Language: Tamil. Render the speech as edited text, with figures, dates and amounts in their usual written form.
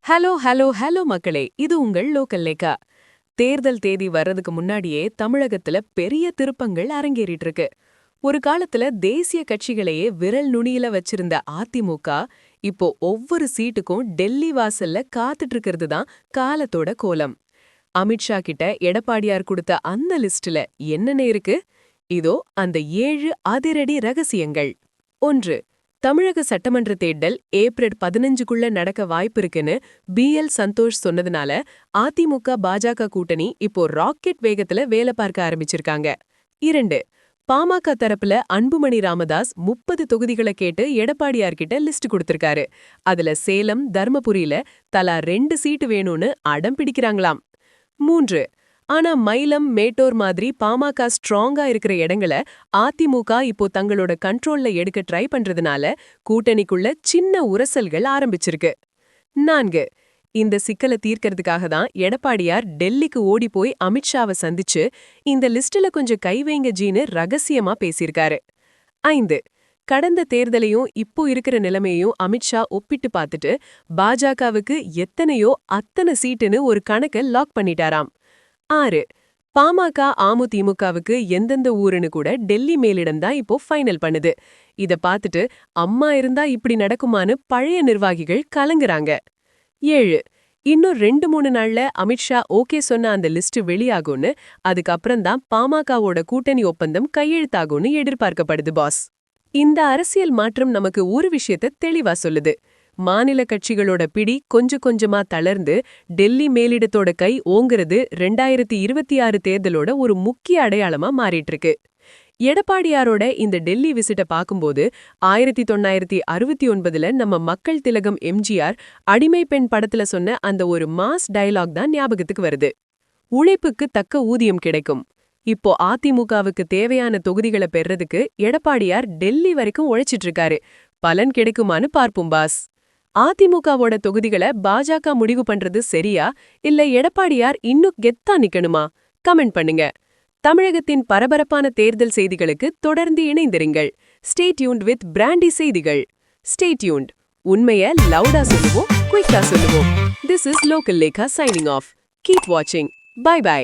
ஹலோ ஹலோ ஹலோ மக்களே, இது உங்கள் லோக்கல் லேக்கா. தேர்தல் தேதி வர்றதுக்கு முன்னாடியே தமிழகத்துல பெரிய திருப்பங்கள் அரங்கேறிட்டு இருக்கு. ஒரு காலத்துல தேசிய கட்சிகளையே விரல் நுனியில வச்சிருந்த அதிமுக இப்போ ஒவ்வொரு சீட்டுக்கும் டெல்லி வாசல்ல காத்துட்டு இருக்கிறது தான் காலத்தோட கோலம். அமித்ஷா கிட்ட எடப்பாடியார் கொடுத்த அந்த லிஸ்ட்ல என்னென்ன இருக்கு? இதோ அந்த 7 அதிரடி ரகசியங்கள். 1. தமிழக சட்டமன்ற தேர்தல் ஏப்ரல் 15க்குள்ள நடக்க வாய்ப்பிருக்குன்னு பி.எல். சந்தோஷ் சொன்னதுனால அதிமுக பாஜக கூட்டணி இப்போ ராக்கெட் வேகத்துல வேலை பார்க்க ஆரம்பிச்சிருக்காங்க. 2. பாமக தரப்புல அன்புமணி ராமதாஸ் 30 தொகுதிகளை கேட்டு எடப்பாடியார்கிட்ட லிஸ்ட் கொடுத்திருக்காரு. அதுல சேலம், தர்மபுரியில தலா 2 சீட்டு வேணும்னு அடம் பிடிக்கிறாங்களாம். 3. ஆனா மயிலம், மேட்டூர் மாதிரி பாமக ஸ்ட்ராங்கா இருக்கிற இடங்களை அதிமுக இப்போ தங்களோட கண்ட்ரோல்ல எடுக்க ட்ரை பண்றதுனால கூட்டணிக்குள்ள சின்ன உரசல்கள் ஆரம்பிச்சிருக்கு. 4. இந்த சிக்கலை தீர்க்கறதுக்காக தான் எடப்பாடியார் டெல்லிக்கு ஓடி போய் அமித்ஷாவை சந்திச்சு இந்த லிஸ்ட்ல கொஞ்சம் கை வைங்க ஜீன்னு ரகசியமா பேசியிருக்காரு. 5. கடந்த தேர்தலையும் இப்போ இருக்கிற நிலைமையையும் அமித்ஷா ஒப்பிட்டு பார்த்துட்டு பாஜகவுக்கு எத்தனையோ அத்தனை சீட்டுன்னு ஒரு கணக்கை லாக் பண்ணிட்டாராம். 6. பாமக அதிமுகவுக்கு எந்தெந்த ஊருன்னு கூட டெல்லி மேலிடம் தான் இப்போ ஃபைனல் பண்ணுது. இத பார்த்துட்டு அம்மா இருந்தா இப்படி நடக்குமான்னு பழைய நிர்வாகிகள் கலங்குறாங்க. 7. இன்னும் 2-3 நாள்ல அமித்ஷா ஓகே சொன்ன அந்த லிஸ்ட் வெளியாகும்னு, அதுக்கப்புறம் தான் பாமகவோட கூட்டணி ஒப்பந்தம் கையெழுத்தாகும்னு எதிர்பார்க்கப்படுது பாஸ். இந்த அரசியல் மாற்றம் நமக்கு ஒரு விஷயத்த தெளிவா சொல்லுது. மாநில கட்சிகளோட பிடி கொஞ்சம் கொஞ்சமா தளர்ந்து டெல்லி மேலிடத்தோட கை ஓங்குறது 2026 தேர்தலோட ஒரு முக்கிய அடையாளமா மாறிட்டு இருக்கு. எடப்பாடியாரோட இந்த டெல்லி விசிட்ட பார்க்கும்போது 1969ல நம்ம மக்கள் திலகம் எம்ஜிஆர் அடிமை பெண் படத்துல சொன்ன அந்த ஒரு மாஸ் டயலாக் தான் ஞாபகத்துக்கு வருது. உழைப்புக்கு தக்க ஊதியம் கிடைக்கும். இப்போ அதிமுகவுக்கு தேவையான தொகுதிகளை பெறதுக்கு எடப்பாடியார் டெல்லி வரைக்கும் உழைச்சிட்டு இருக்காரு. பலன் கிடைக்குமான்னு பார்ப்போம் பாஸ். அதிமுகவோட தொகுதிகளை பாஜக முடிவு பண்றது சரியா, இல்ல எடப்பாடியார் இன்னும் கெத்தா நிக்கணுமா? கமெண்ட் பண்ணுங்க. தமிழகத்தின் பரபரப்பான தேர்தல் செய்திகளுக்கு தொடர்ந்து இணைந்திருங்கள். ஸ்டே டியூன்ட் வித் பிராண்டி செய்திகள். Stay tuned. உண்மையை லவுடா சொல்லுவோம், குயிக்கா சொல்லுவோம். This is local Lekha signing off. Keep வாட்சிங். Bye by.